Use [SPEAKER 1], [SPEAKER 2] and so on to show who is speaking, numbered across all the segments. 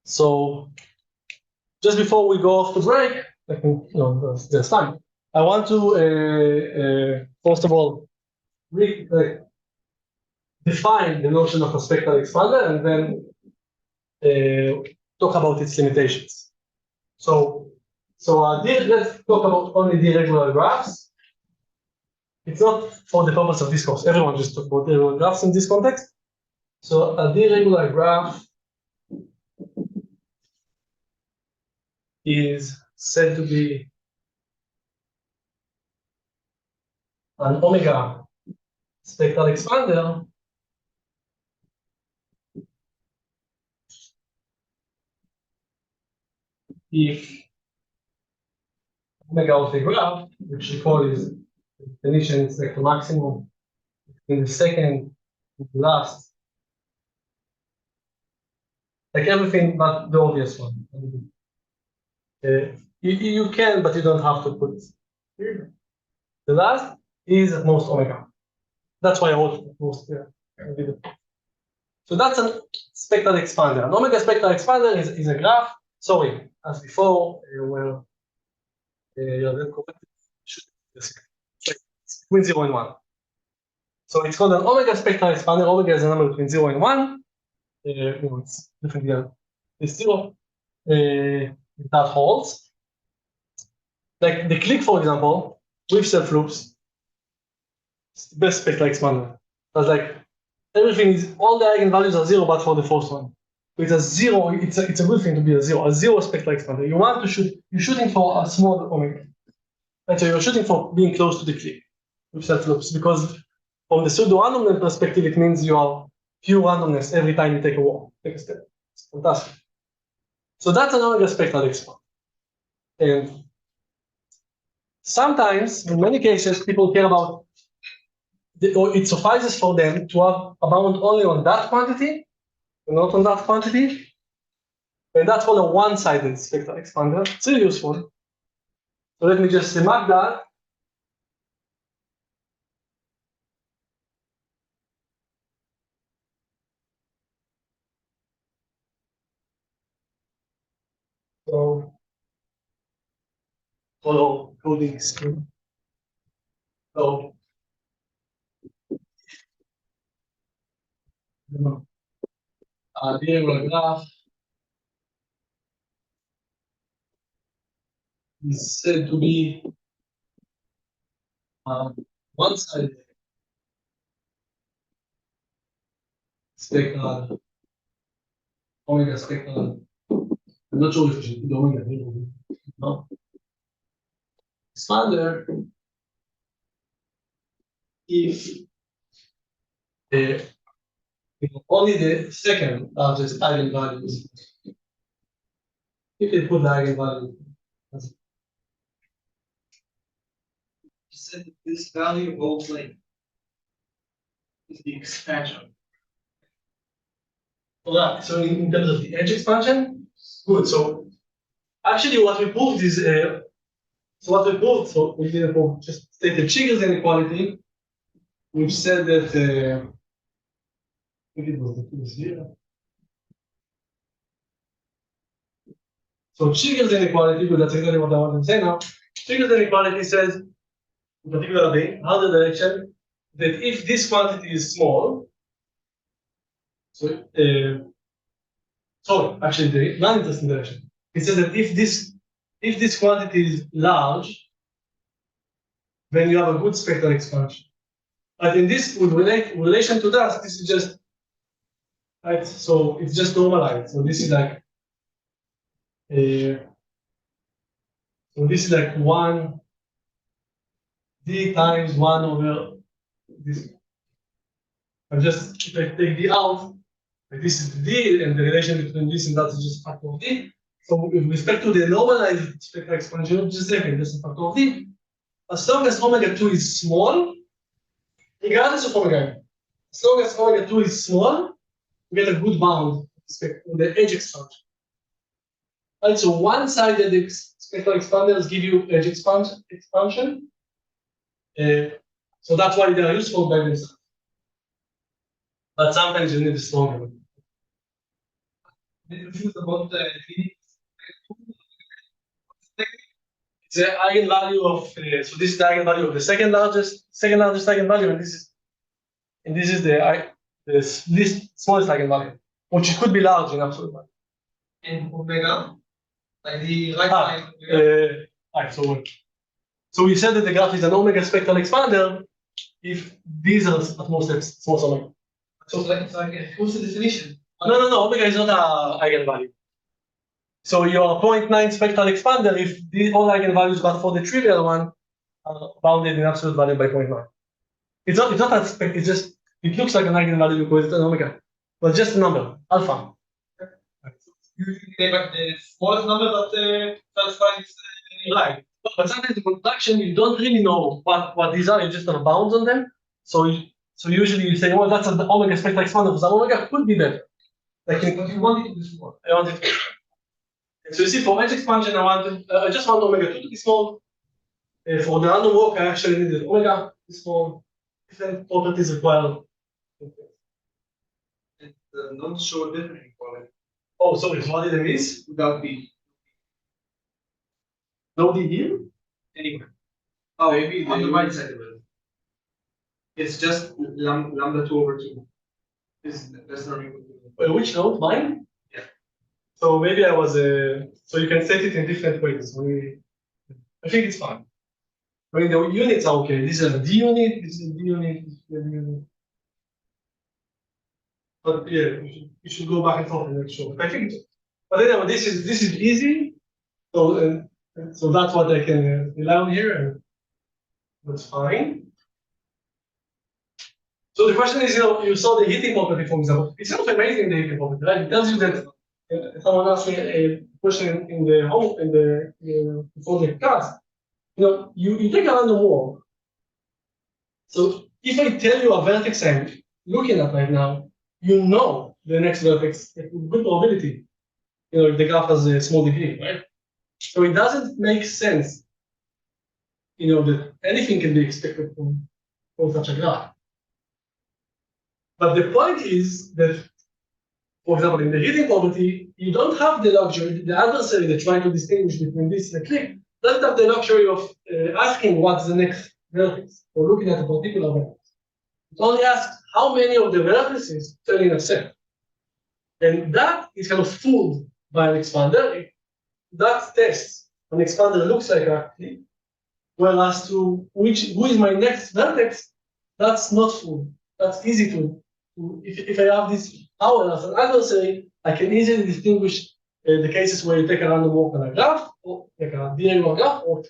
[SPEAKER 1] So just before we go off to break, there's time. I want to first of all define the notion of a spectral expander and then talk about its limitations. So let's talk about only the irregular graphs. It's not for the purpose of this course. Everyone just talk about irregular graphs in this context. So a irregular graph is said to be an omega spectral expander if omega of the graph, which we call is definition, it's like the maximum in the second and the last, like everything but the obvious one. You can, but you don't have to put here. The last is at most omega. That's why I wrote at most here. So that's a spectral expander. An omega spectral expander is a graph. Sorry, as before, where you're then corrected. It's between 0 and 1. So it's called an omega spectral expander. Omega is a number between 0 and 1. It's definitely it's 0. That holds. Like the click, for example, with self loops, it's the best spectral expander. That's like everything is, all the eigenvalues are 0, but for the first one. So it's a 0, it's a good thing to be a 0 spectral expander. You want to shoot, you're shooting for a small omega. And so you're shooting for being close to the click with self loops, because from the pseudo randomness perspective, it means you are pure randomness every time you take a walk, take a step. It's fantastic. So that's an omega spectral expander. And sometimes, in many cases, people care about, or it suffices for them to have a bound only on that quantity, and not on that quantity. And that's called a one-sided spectral expander. It's really useful. So let me just mark that. So follow coding scheme. So the irregular graph is said to be one-sided spectral, omega spectral. I'm not sure if I should put omega here. No. Expander if only the second largest eigenvalues. If they put the eigenvalue.
[SPEAKER 2] You said that this value of old length is the expansion.
[SPEAKER 1] Alright, so in terms of the edge expansion, good. So actually what we proved is, so we didn't prove, just stated Chigger's inequality, which said that, I think it was the previous here. So Chigger's inequality, but that's exactly what I want to say now. Chigger's inequality says, in particular the other direction, that if this quantity is small, so sorry, actually the non-interesting direction. It says that if this quantity is large, then you have a good spectral expansion. But in this, with relation to that, this is just right. So it's just normalized. So this is like so this is like 1 d times 1 over this. I just, if I take d out, like this is the d, and the relation between this and that is just factor of d. So with respect to the normalized spectral expansion, just a second, just a factor of d. As long as omega 2 is small, regardless of omega n, as long as omega 2 is small, we get a good bound with respect to the edge expansion. Right, so one-sided spectral expanders give you edge expansion. So that's why they are useful by themselves. But sometimes you need a stronger one.
[SPEAKER 2] Confused about the
[SPEAKER 1] It's the eigenvalue of so this is the eigenvalue of the second largest eigenvalue, and this is the least smallest eigenvalue, which could be large in absolute value.
[SPEAKER 2] and omega, like the right
[SPEAKER 1] Ah,
[SPEAKER 2] side.
[SPEAKER 1] Alright, so we said that the graph is an omega spectral expander if these are at most steps small omega.
[SPEAKER 2] So it's like what's the definition?
[SPEAKER 1] No, omega is not an eigenvalue. So your 0.9 spectral expander, if all eigenvalues but for the trivial one are bounded in absolute value by 0.9. It's not that spec, it's just, it looks like an eigenvalue because it's an omega, but just a number, alpha.
[SPEAKER 2] Usually they have the smallest number that satisfies.
[SPEAKER 1] Right. But sometimes in construction, you don't really know what these are, you just have bounds on them. So usually you say, well, that's an omega spectral expander, because an omega could be better.
[SPEAKER 2] Like but you want it to be small.
[SPEAKER 1] I want it to. So you see, for edge expansion, I just want omega 2 to be small. For the random walk, I actually needed omega to be small. Different properties require.
[SPEAKER 2] And not show a different equality
[SPEAKER 1] Oh, sorry, so what did I miss?
[SPEAKER 2] without B.
[SPEAKER 1] No D here?
[SPEAKER 2] Anyway. Oh, maybe on the right side of it. It's just lambda 2 over 2. That's not equal to.
[SPEAKER 1] Which node? Mine?
[SPEAKER 2] Yeah.
[SPEAKER 1] So maybe I was so you can set it in different ways. I think it's fine. I mean, the units are okay. This is a D unit, this is a D unit, this is a D unit. But yeah, you should go back and forth and make sure. I think, but anyway, this is easy. So so that's what I can rely on here, and that's fine. So the question is, you saw the heating property, for example. It's not amazing, the heating property, right? It tells you that someone asked me a question in the home before the class. You take a random walk. So if I tell you a vertex I'm looking at right now, you know the next vertex with good probability. If the graph has a small degree, right? So it doesn't make sense, that anything can be expected from such a graph. But the point is that, for example, in the heating property, you don't have the luxury, the adversary that's trying to distinguish between this and a click, doesn't have the luxury of asking what's the next vertex, or looking at a particular vertex. It only asks how many of the vertices fell in a set. And that is kind of fooled by an expander. That tests an expander looks like a click, whereas to who is my next vertex, that's not fooled. That's easy to if I have this power as an adversary, I can easily distinguish the cases where you take a random walk on a graph, or like a diagonal graph, or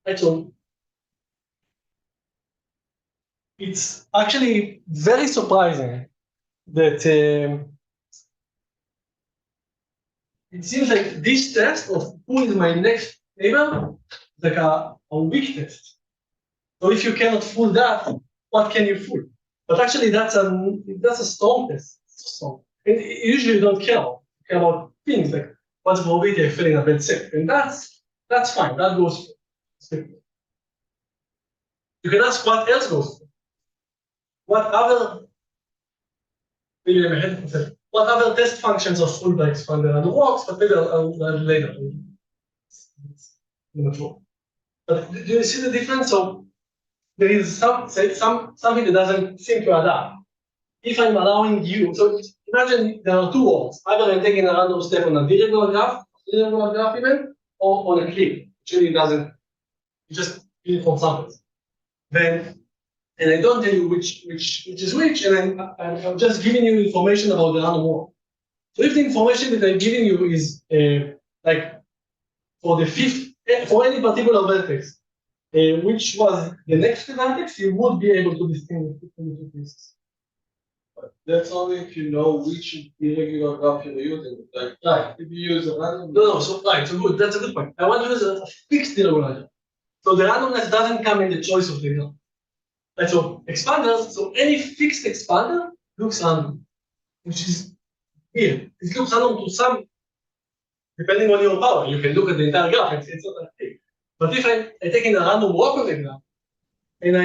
[SPEAKER 1] right. So it's actually very surprising that it seems like this test of who is my next neighbor is like a weak test. So if you cannot fool that, what can you fool? But actually, that's a strong test. So usually you don't care about things like what's the probability of filling a bad set, and that's fine. That goes. You can ask what else goes. What other? Maybe I'm ahead of it. What other test functions are full by expander and works? But maybe I'll later. I'm not sure. But do you see the difference? So there is something that doesn't seem to adapt. If I'm allowing you, so imagine there are two walls. Either I'm taking a random step on a diagonal graph even, or on a clip, which really doesn't, you just uniform samples. And I don't tell you which is which, and I'm just giving you information about the random walk. So if the information that I'm giving you is like for any particular vertex, which was the next vertex, you would be able to distinguish between the two pieces.
[SPEAKER 3] That's only if you know which irregular graph you're using. Like,
[SPEAKER 1] right.
[SPEAKER 3] If you use a random.
[SPEAKER 1] No, so right, so good. That's a good point. I want to use a fixed irregularity. So the randomness doesn't come in the choice of the graph. Right, so expanders, so any fixed expander looks random, which is weird. It looks random to some, depending on your power. You can look at the entire graph and say it's not that big. But if I'm taking a random walk on the graph, and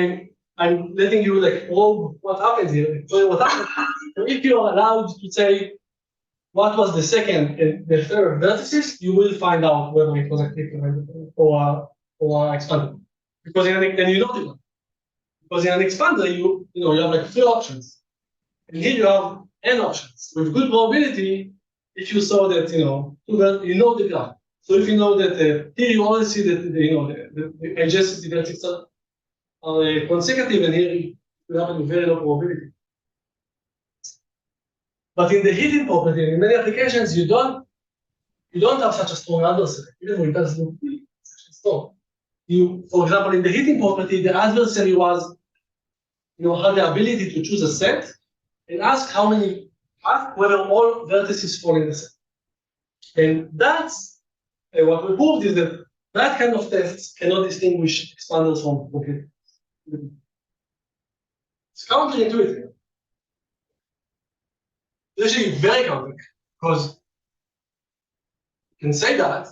[SPEAKER 1] I'm letting you like probe what happens here, so what happens. So if you are allowed to say what was the second and the third vertices, you will find out whether it was a click or expander. Because in an, and you don't know. Because in an expander, you have like 3 options. And here you have n options with good probability if you saw that you know the graph. So if you know that here you always see that the adjacency vertices are consecutive, and here you have a very low probability. But in the heating property, in many applications, you don't have such a strong adversary, even though it does look strong. For example, in the heating property, the adversary was had the ability to choose a set and ask whether all vertices fall in the set. And that's what we proved is that kind of tests cannot distinguish expanders from completers. It's counterintuitive. It's actually very counter, because you can say that,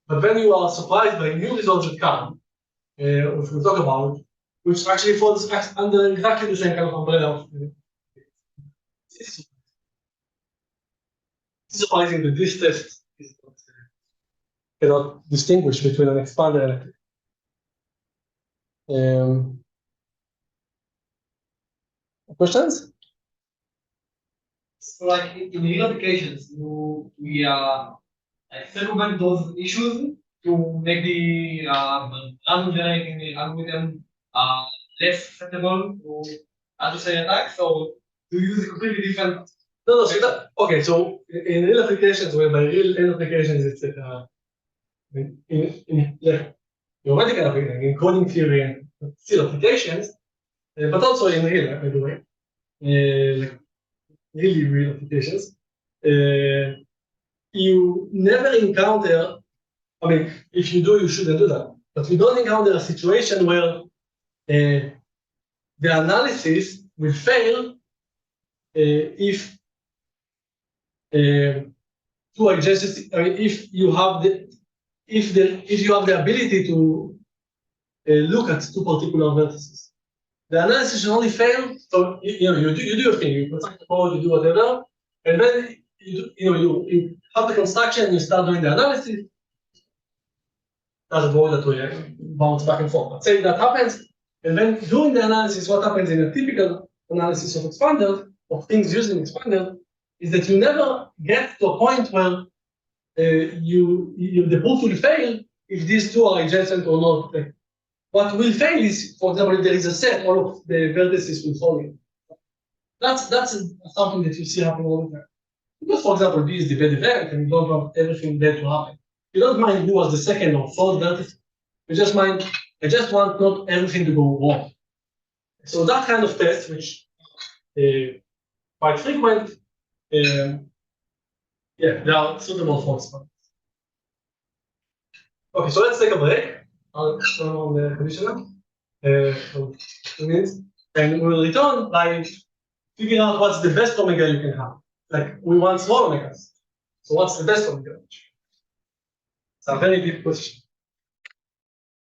[SPEAKER 1] but then you are surprised by new results that come, which we'll talk about, which actually falls under exactly the same kind of umbrella. It's surprising that this test cannot distinguish between an expander and a click. Questions?
[SPEAKER 2] So, like in real applications, we like circumvent those issues to make the random generating algorithm less susceptible to adversary attacks. So, to use a completely different.
[SPEAKER 1] No, okay. So in real applications, where by real end applications, it's in theoretical applications, in coding theory and still applications, but also in real, by the way, like really real applications, you never encounter. I mean, if you do, you shouldn't do that. But you don't encounter a situation where the analysis will fail if two adjacency. I mean, if you have the ability to look at 2 particular vertices. The analysis should only fail. So you do your thing. You construct the code, you do whatever, and then you have the construction, and you start doing the analysis. Doesn't work that way. Bounce back and forth. But say that happens, and then doing the analysis, what happens in a typical analysis of expander, of things using expander, is that you never get to a point where the proof will fail if these 2 are adjacent or not. Like, what will fail is, for example, if there is a set, all of the vertices will fall in. That's something that you see happening all the time. Because, for example, B is the bad event, and you don't want everything bad to happen. You don't mind who was the second or third vertex. You just mind, I just want not everything to go wrong. So that kind of test, which quite frequent, they are suitable for experiments. Okay, so let's take a break. I'll turn on the conditioner for 2 minutes, and we will return by figuring out what's the best omega you can have. Like, we want small omegas. So what's the best omega? It's a very deep question.